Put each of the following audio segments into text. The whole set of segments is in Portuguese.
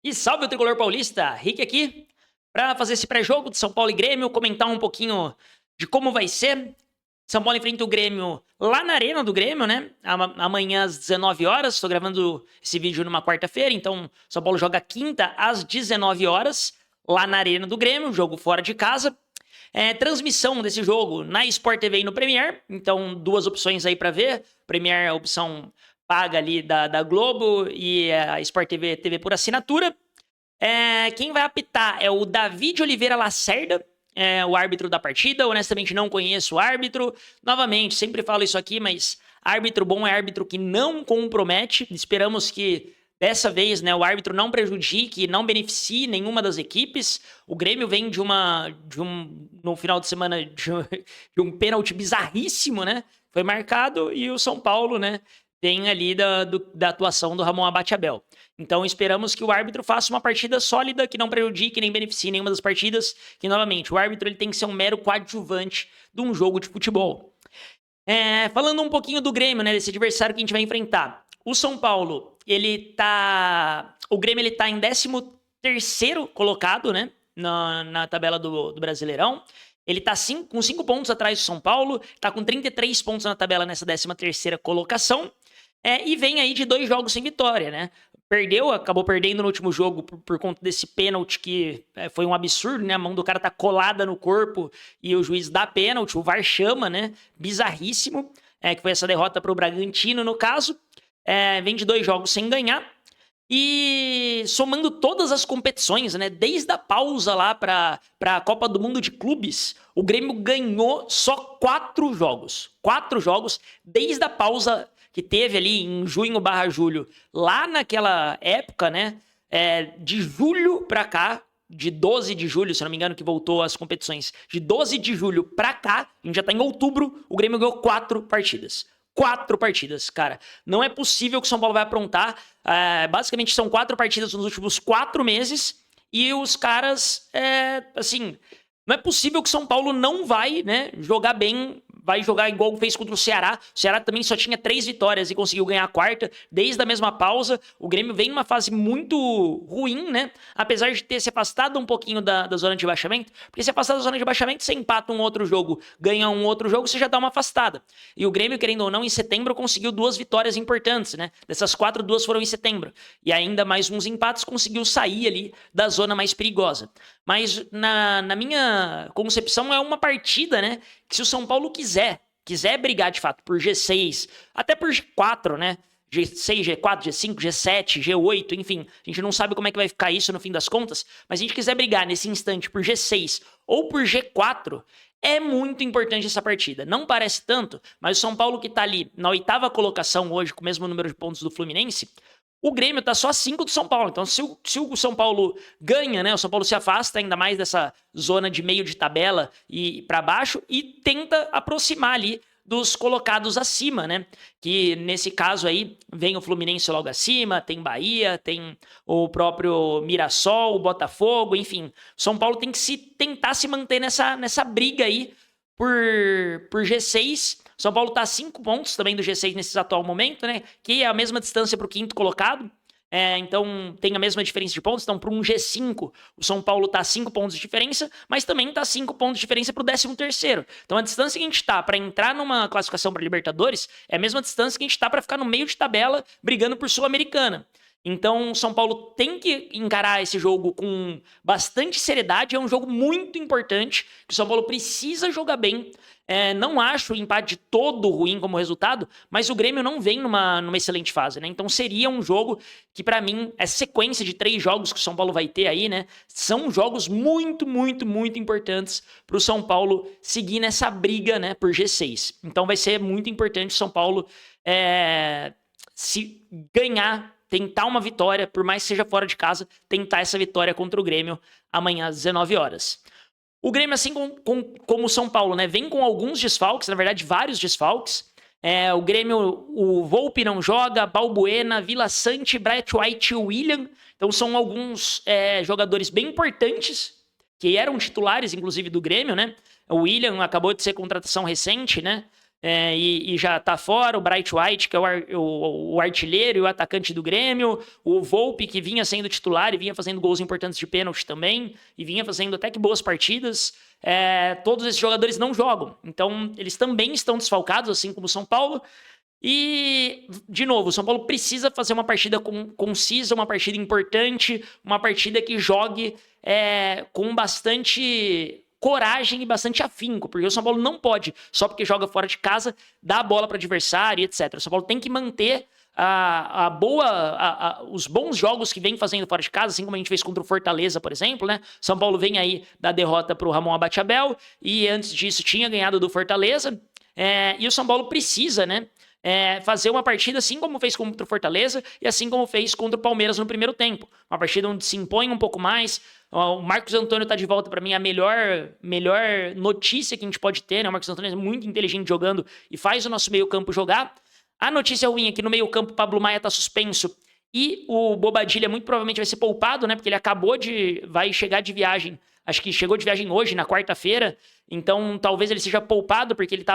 E salve o tricolor paulista, Rick aqui, para fazer esse pré-jogo de São Paulo e Grêmio, comentar um pouquinho de como vai ser. São Paulo enfrenta o Grêmio lá na Arena do Grêmio, né? Amanhã às 19 horas. Estou gravando esse vídeo numa quarta-feira, então São Paulo joga quinta às 19 horas, lá na Arena do Grêmio, jogo fora de casa. Transmissão desse jogo na Sport TV e no Premiere, então duas opções aí para ver. Premiere é a opção paga ali da Globo e a Sport TV, TV por assinatura. Quem vai apitar é o David Oliveira Lacerda, o árbitro da partida. Honestamente, não conheço o árbitro. Novamente, sempre falo isso aqui, mas árbitro bom é árbitro que não compromete. Esperamos que dessa vez, né, o árbitro não prejudique, não beneficie nenhuma das equipes. O Grêmio vem no final de semana, de um pênalti bizarríssimo, né? Foi marcado, e o São Paulo, né, tem ali da atuação do Ramon Abate-Abel. Então esperamos que o árbitro faça uma partida sólida, que não prejudique nem beneficie nenhuma das partidas, que novamente, o árbitro ele tem que ser um mero coadjuvante de um jogo de futebol. Falando um pouquinho do Grêmio, né, desse adversário que a gente vai enfrentar. O São Paulo, o Grêmio ele tá em 13º colocado, né, na tabela do Brasileirão. Ele tá com 5 pontos atrás do São Paulo, tá com 33 pontos na tabela nessa 13ª colocação. E vem aí de 2 jogos sem vitória, né? Acabou perdendo no último jogo por conta desse pênalti que foi um absurdo, né? A mão do cara tá colada no corpo e o juiz dá pênalti, o VAR chama, né? Bizarríssimo, que foi essa derrota pro Bragantino, no caso. Vem de 2 jogos sem ganhar. E somando todas as competições, né? Desde a pausa lá pra Copa do Mundo de Clubes, o Grêmio ganhou só 4 jogos. 4 jogos desde a pausa que teve ali em junho/julho, lá naquela época, né? De julho pra cá, de 12 de julho, se não me engano, que voltou as competições. De 12 de julho pra cá, a gente já tá em outubro, o Grêmio ganhou 4 partidas. 4 partidas, cara. Não é possível que o São Paulo vai aprontar. Basicamente, são 4 partidas nos últimos 4 meses. E os caras, assim, não é possível que o São Paulo não vai, né, jogar bem. Vai jogar igual fez contra o Ceará. O Ceará também só tinha 3 vitórias e conseguiu ganhar a 4ª, desde a mesma pausa. O Grêmio vem numa fase muito ruim, né? Apesar de ter se afastado um pouquinho da zona de rebaixamento. Porque se afastar da zona de rebaixamento, você empata um outro jogo, ganha um outro jogo, você já dá uma afastada. E o Grêmio, querendo ou não, em setembro conseguiu 2 vitórias importantes, né? Dessas 4, 2 foram em setembro. E ainda mais uns empates, conseguiu sair ali da zona mais perigosa. Mas na minha concepção é uma partida, né, que se o São Paulo quiser brigar de fato por G6, até por G4, né, G6, G4, G5, G7, G8, enfim, a gente não sabe como é que vai ficar isso no fim das contas, mas se a gente quiser brigar nesse instante por G6 ou por G4, é muito importante essa partida. Não parece tanto, mas o São Paulo, que tá ali na 8ª colocação hoje, com o mesmo número de pontos do Fluminense, o Grêmio tá só 5 do São Paulo. Então, se o São Paulo ganha, né? O São Paulo se afasta ainda mais dessa zona de meio de tabela e para baixo e tenta aproximar ali dos colocados acima, né? Que nesse caso aí vem o Fluminense logo acima, tem Bahia, tem o próprio Mirassol, o Botafogo, enfim. O São Paulo tem que tentar se manter nessa briga aí por G6. São Paulo tá a 5 pontos também do G6 nesse atual momento, né? Que é a mesma distância pro 5º colocado. Então tem a mesma diferença de pontos. Então, para um G5, o São Paulo tá a 5 pontos de diferença, mas também tá a 5 pontos de diferença pro 13º. Então, a distância que a gente tá para entrar numa classificação para Libertadores é a mesma distância que a gente tá para ficar no meio de tabela brigando por Sul-Americana. Então, o São Paulo tem que encarar esse jogo com bastante seriedade. É um jogo muito importante, que o São Paulo precisa jogar bem. Não acho o empate todo ruim como resultado, mas o Grêmio não vem numa excelente fase, né? Então seria um jogo que, pra mim, essa sequência de 3 jogos que o São Paulo vai ter aí, né? São jogos muito, muito, muito importantes pro São Paulo seguir nessa briga, né, por G6. Então vai ser muito importante o São Paulo se ganhar, tentar uma vitória, por mais que seja fora de casa, tentar essa vitória contra o Grêmio amanhã às 19 horas. O Grêmio, assim como o São Paulo, né, vem com alguns desfalques, na verdade vários desfalques. O Grêmio, o Volpi não joga, Balbuena, Vila Sante, Bright White e William. Então são alguns jogadores bem importantes, que eram titulares, inclusive, do Grêmio, né? O William acabou de ser contratação recente, né? e já tá fora, o Bright White, que é o artilheiro e o atacante do Grêmio, o Volpe, que vinha sendo titular e vinha fazendo gols importantes de pênalti também, e vinha fazendo até que boas partidas. Todos esses jogadores não jogam, então eles também estão desfalcados, assim como o São Paulo. E, de novo, o São Paulo precisa fazer uma partida concisa, uma partida importante, uma partida que jogue com bastante coragem e bastante afinco, porque o São Paulo não pode, só porque joga fora de casa, dar a bola para o adversário, etc. O São Paulo tem que manter os bons jogos que vem fazendo fora de casa, assim como a gente fez contra o Fortaleza, por exemplo, né? São Paulo vem aí da derrota para o Ramon Abate-Abel, e antes disso tinha ganhado do Fortaleza, e o São Paulo precisa, né? Fazer uma partida assim como fez contra o Fortaleza e assim como fez contra o Palmeiras no primeiro tempo. Uma partida onde se impõe um pouco mais. O Marcos Antônio tá de volta, para mim, a melhor notícia que a gente pode ter, né? O Marcos Antônio é muito inteligente jogando e faz o nosso meio-campo jogar. A notícia ruim é que no meio-campo o Pablo Maia tá suspenso e o Bobadilla muito provavelmente vai ser poupado, né? Porque ele vai chegar de viagem. Acho que chegou de viagem hoje, na quarta-feira. Então, talvez ele seja poupado, porque ele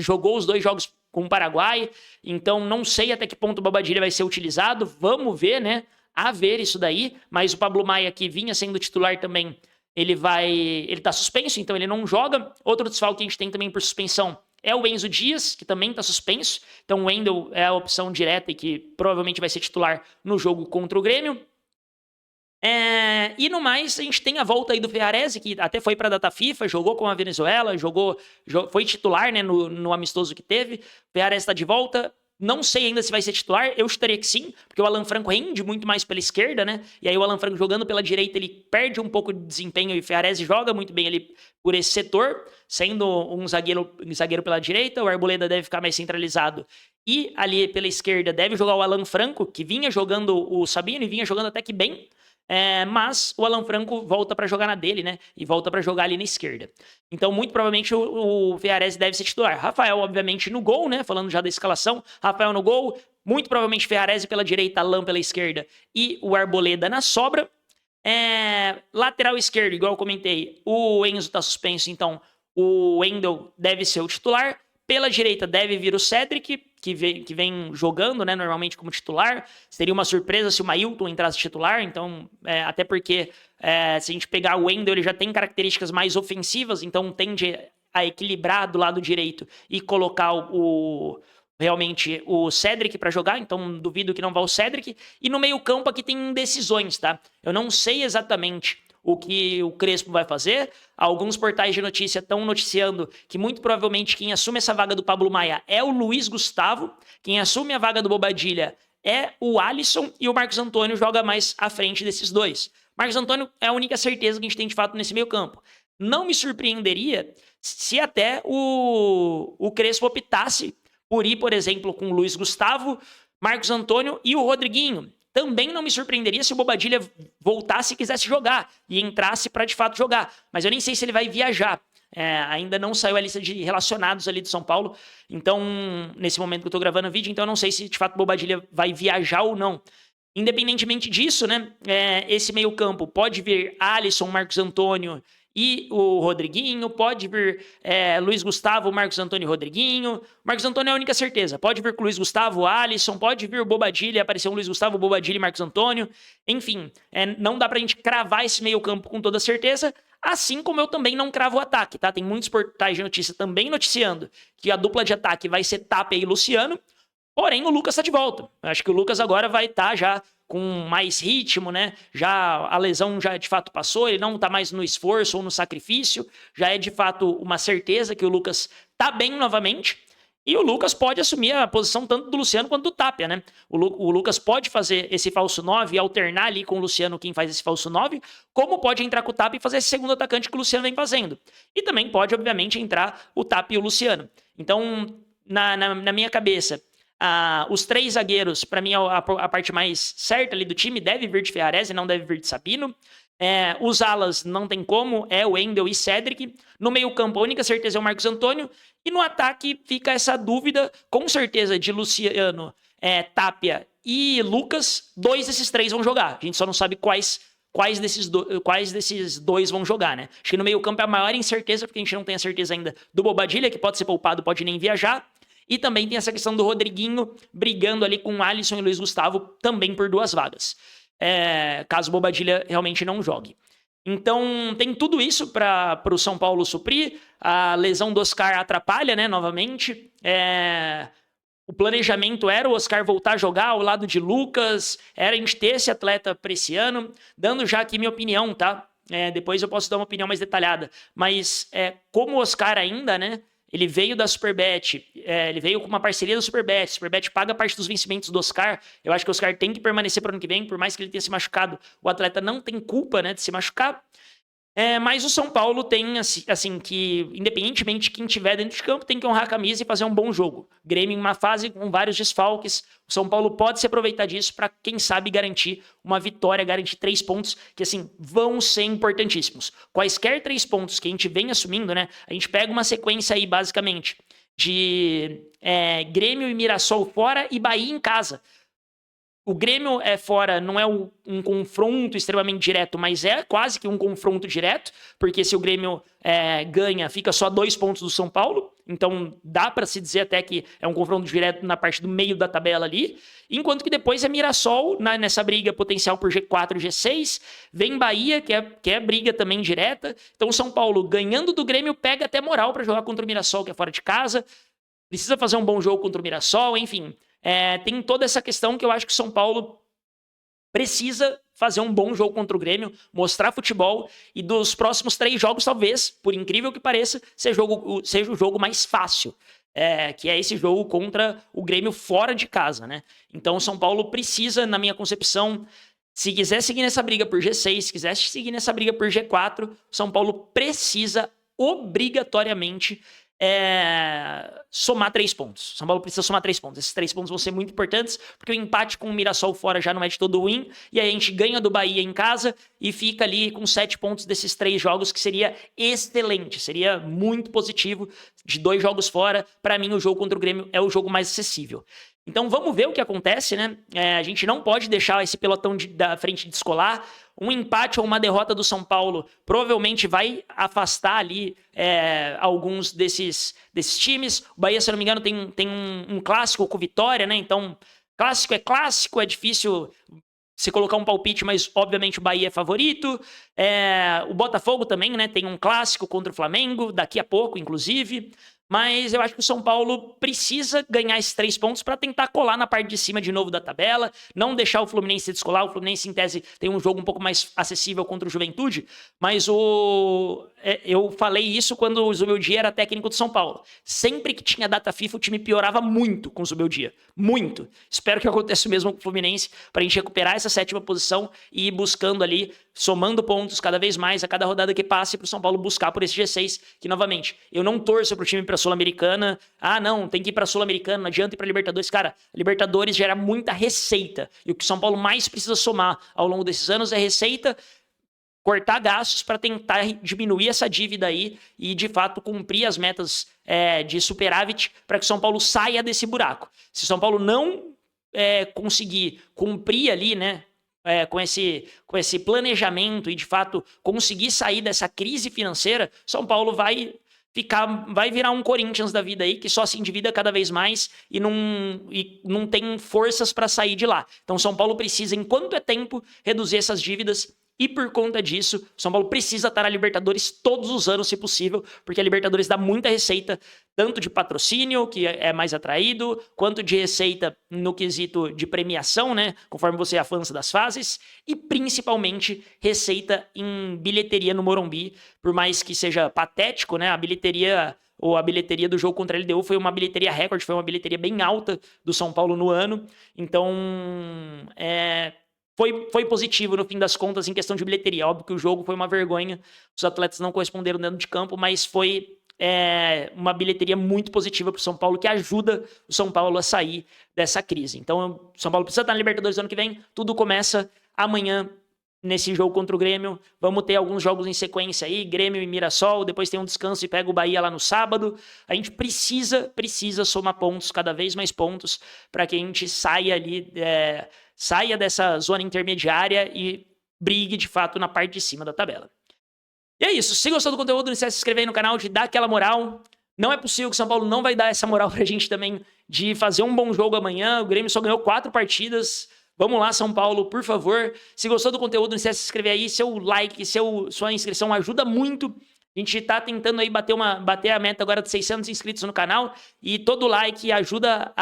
jogou os 2 jogos com o Paraguai. Então, não sei até que ponto o Bobadilla vai ser utilizado. Vamos ver, né? A ver isso daí. Mas o Pablo Maia, que vinha sendo titular também, ele tá suspenso, então ele não joga. Outro desfalque que a gente tem também por suspensão é o Enzo Dias, que também tá suspenso. Então, o Wendel é a opção direta e que provavelmente vai ser titular no jogo contra o Grêmio. E no mais, a gente tem a volta aí do Ferrarese, que até foi pra data FIFA, jogou com a Venezuela, foi titular, né, no amistoso que teve. O Ferrarese tá de volta. Não sei ainda se vai ser titular, eu estaria que sim, porque o Alan Franco rende muito mais pela esquerda, né? E aí o Alan Franco jogando pela direita, ele perde um pouco de desempenho e o Ferrarese joga muito bem ali por esse setor, sendo um zagueiro pela direita, o Arboleda deve ficar mais centralizado. E ali pela esquerda deve jogar o Alan Franco, que vinha jogando o Sabino e vinha jogando até que bem. Mas o Alan Franco volta para jogar na dele, né? E volta para jogar ali na esquerda. Então, muito provavelmente, o Ferrarese deve ser titular. Rafael, obviamente, no gol, né? Falando já da escalação. Rafael no gol. Muito provavelmente, Ferrarese pela direita, Alan pela esquerda. E o Arboleda na sobra. Lateral esquerdo, igual eu comentei. O Enzo tá suspenso, então o Wendel deve ser o titular. Pela direita deve vir o Cedric, que vem jogando, né, normalmente como titular. Seria uma surpresa se o Mailton entrasse titular, então, até porque se a gente pegar o Wendel, ele já tem características mais ofensivas, então tende a equilibrar do lado direito e colocar realmente o Cedric para jogar, então duvido que não vá o Cedric. E no meio-campo aqui tem indecisões, tá? Eu não sei exatamente o que o Crespo vai fazer. Alguns portais de notícia estão noticiando que muito provavelmente quem assume essa vaga do Pablo Maia é o Luiz Gustavo, quem assume a vaga do Bobadilla é o Alisson e o Marcos Antônio joga mais à frente desses dois. Marcos Antônio é a única certeza que a gente tem de fato nesse meio campo. Não me surpreenderia se até o Crespo optasse por ir, por exemplo, com o Luiz Gustavo, Marcos Antônio e o Rodriguinho. Também não me surpreenderia se o Bobadilla voltasse e quisesse jogar e entrasse para de fato jogar. Mas eu nem sei se ele vai viajar. Ainda não saiu a lista de relacionados ali do São Paulo. Então, nesse momento que eu tô gravando o vídeo, então eu não sei se de fato o Bobadilla vai viajar ou não. Independentemente disso, né? Esse meio-campo pode vir Alisson, Marcos Antônio e o Rodriguinho, pode vir Luiz Gustavo, Marcos Antônio e Rodriguinho. Marcos Antônio é a única certeza. Pode vir com o Luiz Gustavo, Alisson, pode vir o Bobadilla, aparecer um Luiz Gustavo, Bobadilla e Marcos Antônio. Enfim, não dá pra gente cravar esse meio campo com toda certeza, assim como eu também não cravo o ataque, tá? Tem muitos portais de notícia também noticiando que a dupla de ataque vai ser Tapia e Luciano, porém o Lucas tá de volta. Eu acho que o Lucas agora vai estar já com mais ritmo, né? Já a lesão já de fato passou, ele não tá mais no esforço ou no sacrifício, já é de fato uma certeza que o Lucas tá bem novamente. E o Lucas pode assumir a posição tanto do Luciano quanto do Tapia, né? O Lucas pode fazer esse falso 9 e alternar ali com o Luciano quem faz esse falso 9, como pode entrar com o Tapia e fazer esse segundo atacante que o Luciano vem fazendo. E também pode, obviamente, entrar o Tapia e o Luciano. Então, na minha cabeça, os 3 zagueiros, para mim, a parte mais certa ali do time deve vir de Ferrarese, não deve vir de Sabino. Os alas não tem como, é o Wendel e Cedric. No meio campo, a única certeza é o Marcos Antônio. E no ataque fica essa dúvida, com certeza, de Luciano, Tapia e Lucas. 2 desses 3 vão jogar. A gente só não sabe quais quais desses dois vão jogar, né? Acho que no meio-campo é a maior incerteza, porque a gente não tem a certeza ainda do Bobadilla, que pode ser poupado, pode nem viajar. E também tem essa questão do Rodriguinho brigando ali com o Alisson e Luiz Gustavo, também por 2 vagas. Caso o Bobadilla realmente não jogue. Então, tem tudo isso para o São Paulo suprir. A lesão do Oscar atrapalha, né, novamente. O planejamento era o Oscar voltar a jogar ao lado de Lucas, era a gente ter esse atleta para esse ano, dando já aqui minha opinião, tá? Depois eu posso dar uma opinião mais detalhada. Mas como o Oscar ainda, né? Ele veio da Superbet, ele veio com uma parceria da Superbet. A Superbet paga parte dos vencimentos do Oscar. Eu acho que o Oscar tem que permanecer para o ano que vem, por mais que ele tenha se machucado. O atleta não tem culpa, né, de se machucar. Mas o São Paulo tem, assim, que independentemente de quem tiver dentro de campo, tem que honrar a camisa e fazer um bom jogo. Grêmio em uma fase com vários desfalques. O São Paulo pode se aproveitar disso para, quem sabe, garantir uma vitória, garantir 3 pontos que, assim, vão ser importantíssimos. Quaisquer 3 pontos que a gente vem assumindo, né? A gente pega uma sequência aí, basicamente, de Grêmio e Mirassol fora e Bahia em casa. O Grêmio fora não é um confronto extremamente direto, mas é quase que um confronto direto, porque se o Grêmio ganha, fica só 2 pontos do São Paulo, então dá para se dizer até que é um confronto direto na parte do meio da tabela ali, enquanto que depois é Mirassol nessa briga potencial por G4 e G6, vem Bahia, que é briga também direta, então o São Paulo ganhando do Grêmio pega até moral para jogar contra o Mirassol, que é fora de casa, precisa fazer um bom jogo contra o Mirassol, enfim. Tem toda essa questão que eu acho que o São Paulo precisa fazer um bom jogo contra o Grêmio, mostrar futebol, e dos próximos 3 jogos, talvez, por incrível que pareça, seja o jogo mais fácil, que é esse jogo contra o Grêmio fora de casa, né? Então o São Paulo precisa, na minha concepção, se quiser seguir nessa briga por G6, se quiser seguir nessa briga por G4, o São Paulo precisa obrigatoriamente somar 3 pontos. São Paulo precisa somar 3 pontos. Esses 3 pontos vão ser muito importantes, porque o empate com o Mirassol fora já não é de todo ruim, e aí a gente ganha do Bahia em casa e fica ali com 7 pontos desses 3 jogos, que seria excelente, seria muito positivo. De 2 jogos fora, para mim o jogo contra o Grêmio é o jogo mais acessível. Então vamos ver o que acontece, né? A gente não pode deixar esse pelotão da frente descolar. Um empate ou uma derrota do São Paulo provavelmente vai afastar ali alguns desses times. O Bahia, se eu não me engano, tem um clássico com Vitória, né? Então, clássico, é difícil se colocar um palpite, mas obviamente o Bahia é favorito. O Botafogo também, né? Tem um clássico contra o Flamengo, daqui a pouco, inclusive. Mas eu acho que o São Paulo precisa ganhar esses 3 pontos para tentar colar na parte de cima de novo da tabela, não deixar o Fluminense descolar. O Fluminense, em tese, tem um jogo um pouco mais acessível contra o Juventude, mas eu falei isso quando o Zubeldia era técnico do São Paulo. Sempre que tinha data FIFA, o time piorava muito com o Zubeldia. Muito. Espero que aconteça o mesmo com o Fluminense, para a gente recuperar essa 7ª posição e ir buscando ali, somando pontos cada vez mais a cada rodada que passe, para o São Paulo buscar por esse G6, que, novamente, eu não torço para o time para Sul-Americana. Não, tem que ir para Sul-Americana, não adianta ir para Libertadores. Cara, Libertadores gera muita receita, e o que o São Paulo mais precisa somar ao longo desses anos é receita, cortar gastos para tentar diminuir essa dívida aí e, de fato, cumprir as metas de superávit para que o São Paulo saia desse buraco. Se o São Paulo não conseguir cumprir ali, né, com esse planejamento e, de fato, conseguir sair dessa crise financeira, São Paulo vai virar um Corinthians da vida aí, que só se endivida cada vez mais e não tem forças para sair de lá. Então, São Paulo precisa, enquanto é tempo, reduzir essas dívidas. E por conta disso, o São Paulo precisa estar na Libertadores todos os anos, se possível, porque a Libertadores dá muita receita, tanto de patrocínio, que é mais atraído, quanto de receita no quesito de premiação, né? Conforme você avança das fases, e principalmente receita em bilheteria no Morumbi, por mais que seja patético, né? A bilheteria do jogo contra a LDU foi uma bilheteria recorde, foi uma bilheteria bem alta do São Paulo no ano. Então, foi positivo no fim das contas em questão de bilheteria. Óbvio que o jogo foi uma vergonha, os atletas não corresponderam dentro de campo, mas foi uma bilheteria muito positiva para o São Paulo, que ajuda o São Paulo a sair dessa crise. Então, o São Paulo precisa estar na Libertadores no ano que vem. Tudo começa amanhã nesse jogo contra o Grêmio. Vamos ter alguns jogos em sequência aí, Grêmio e Mirassol, depois tem um descanso e pega o Bahia lá no sábado. A gente precisa somar pontos, cada vez mais pontos, para que a gente saia ali, saia dessa zona intermediária e brigue de fato na parte de cima da tabela. E é isso. Se gostou do conteúdo, não esquece de se inscrever aí no canal, de dar aquela moral. Não é possível que o São Paulo não vai dar essa moral pra gente também de fazer um bom jogo amanhã. O Grêmio só ganhou 4 partidas. Vamos lá, São Paulo, por favor. Se gostou do conteúdo, não esquece de se inscrever aí. Seu like, sua inscrição ajuda muito. A gente tá tentando aí bater a meta agora de 600 inscritos no canal. E todo like ajuda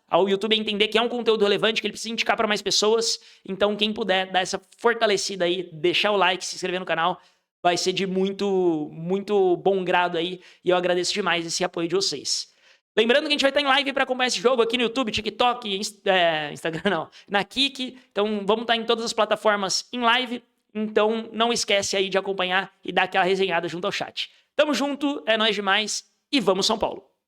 ao YouTube a entender que é um conteúdo relevante, que ele precisa indicar para mais pessoas. Então, quem puder dar essa fortalecida aí, deixar o like, se inscrever no canal, vai ser de muito, muito bom grado aí. E eu agradeço demais esse apoio de vocês. Lembrando que a gente vai estar em live para acompanhar esse jogo aqui no YouTube, TikTok, Instagram não, na Kik. Então vamos estar em todas as plataformas em live. Então não esquece aí de acompanhar e dar aquela resenhada junto ao chat. Tamo junto, é nóis demais e vamos São Paulo!